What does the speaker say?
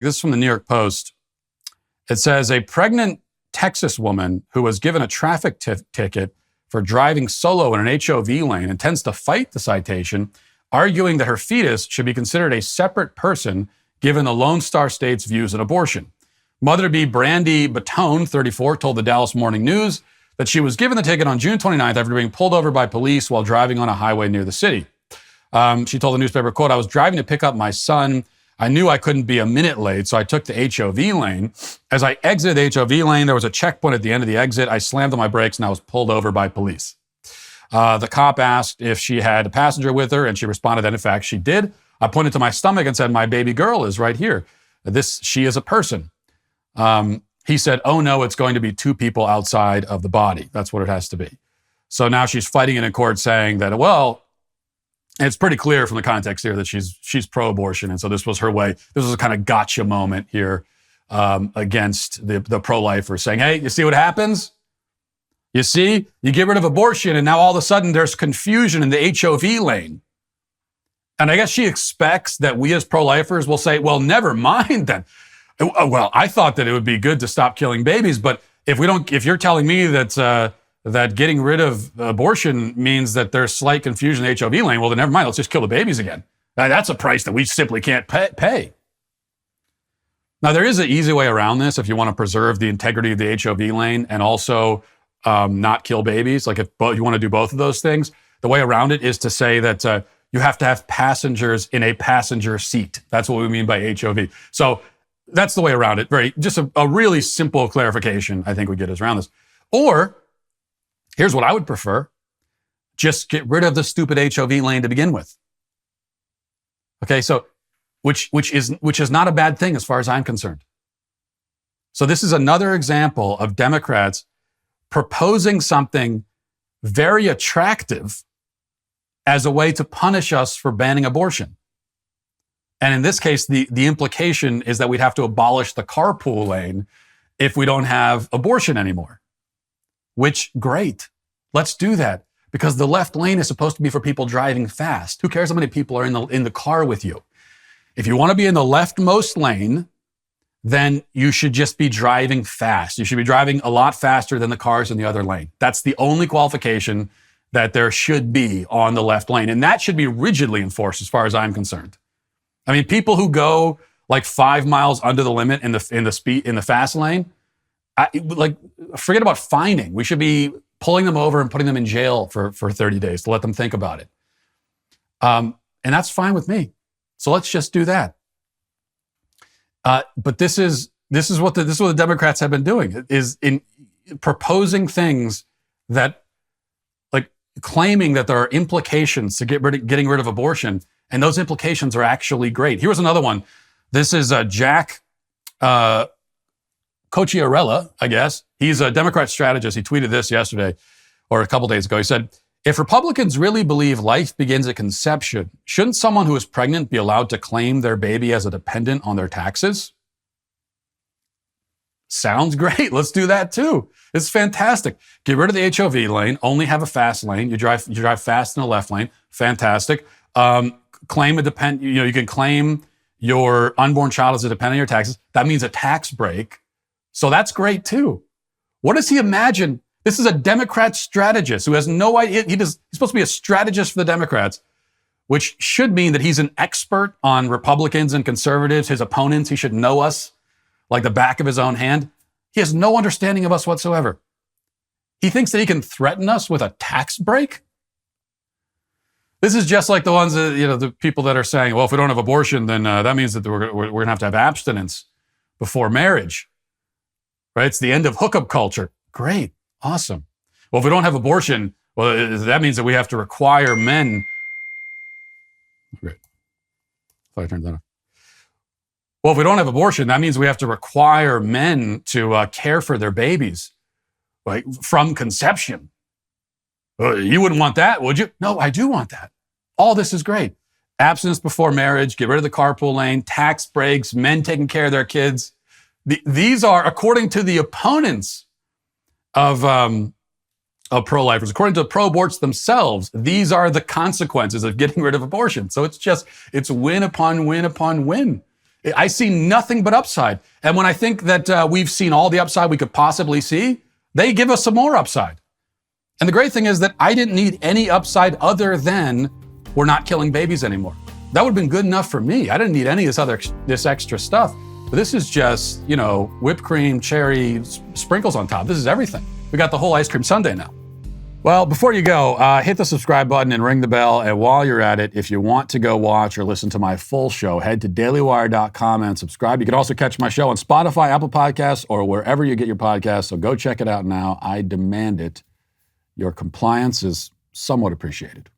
This is from the New York Post. It says a pregnant Texas woman who was given a traffic ticket for driving solo in an HOV lane intends to fight the citation, arguing that her fetus should be considered a separate person given the Lone Star State's views on abortion. Mother-to-be Brandy Batone, 34, told the Dallas Morning News that she was given the ticket on June 29th after being pulled over by police while driving on a highway near the city. She told the newspaper, quote, "I was driving to pick up my son. I knew I couldn't be a minute late, so I took the HOV lane. As I exited the HOV lane, there was a checkpoint at the end of the exit. I slammed on my brakes and I was pulled over by police." The cop asked if she had a passenger with her, and she responded that, in fact, she did. I pointed to my stomach and said, "My baby girl is right here. She is a person." He said, "Oh no, it's going to be two people outside of the body. That's what it has to be." So now she's fighting it in court saying that, well, it's pretty clear from the context here that she's pro-abortion. And so this was her way. This was a kind of gotcha moment here against the pro-lifers saying, hey, you see what happens? You see, you get rid of abortion and now all of a sudden there's confusion in the HOV lane. And I guess she expects that we as pro-lifers will say, well, never mind then. Well, I thought that it would be good to stop killing babies, but if you're telling me that that getting rid of abortion means that there's slight confusion in the HOV lane, well, then never mind, let's just kill the babies again. That's a price that we simply can't pay. Now, there is an easy way around this if you want to preserve the integrity of the HOV lane and also not kill babies. Like if you want to do both of those things, the way around it is to say that you have to have passengers in a passenger seat. That's what we mean by HOV. So that's the way around it. Just a really simple clarification, I think, would get us around this. Or here's what I would prefer. Just get rid of the stupid HOV lane to begin with. Okay, so which is not a bad thing as far as I'm concerned. So this is another example of Democrats proposing something very attractive as a way to punish us for banning abortion. And in this case, the implication is that we'd have to abolish the carpool lane if we don't have abortion anymore. Which, great. Let's do that. Because the left lane is supposed to be for people driving fast. Who cares how many people are in the car with you? If you want to be in the leftmost lane, then you should just be driving fast. You should be driving a lot faster than the cars in the other lane. That's the only qualification that there should be on the left lane. And that should be rigidly enforced as far as I'm concerned. I mean, people who go like 5 miles under the limit in the fast lane, forget about fining. We should be pulling them over and putting them in jail for 30 days to let them think about it. And that's fine with me. So let's just do that. But this is what the Democrats have been doing, is in proposing things that, like, claiming that there are implications to getting rid of abortion, and those implications are actually great. Here's another one. This is Jack Cocchiarella, I guess. He's a Democrat strategist. He tweeted this yesterday or a couple days ago. He said, if Republicans really believe life begins at conception, shouldn't someone who is pregnant be allowed to claim their baby as a dependent on their taxes? Sounds great. Let's do that too. It's fantastic. Get rid of the HOV lane. Only have a fast lane. You drive fast in the left lane. Fantastic. Claim you can claim your unborn child as a dependent on your taxes. That means a tax break. So that's great too. What does he imagine? This is a Democrat strategist who has no idea. He's supposed to be a strategist for the Democrats, which should mean that he's an expert on Republicans and conservatives, his opponents. He should know us like the back of his own hand. He has no understanding of us whatsoever. He thinks that he can threaten us with a tax break. This is just like the ones that, the people that are saying, well, if we don't have abortion, then that means that we're going to have abstinence before marriage. Right? It's the end of hookup culture. Great. Awesome. Well, if we don't have abortion, well, that means that we have to require men. Great. Thought I turned that off. Well, if we don't have abortion, that means we have to require men to care for their babies, like from conception. You wouldn't want that, would you? No, I do want that. All this is great. Abstinence before marriage, get rid of the carpool lane, tax breaks, men taking care of their kids. These are, according to the opponents of pro-lifers, according to pro-aborts themselves, these are the consequences of getting rid of abortion. So it's win upon win upon win I see nothing but upside. And when I think that we've seen all the upside we could possibly see, they give us some more upside. And the great thing is that I didn't need any upside other than we're not killing babies anymore. That would have been good enough for me. I didn't need any of this extra stuff. But this is just, whipped cream, cherry, sprinkles on top. This is everything. We got the whole ice cream sundae now. Well, before you go, hit the subscribe button and ring the bell. And while you're at it, if you want to go watch or listen to my full show, head to dailywire.com and subscribe. You can also catch my show on Spotify, Apple Podcasts, or wherever you get your podcasts. So go check it out now. I demand it. Your compliance is somewhat appreciated.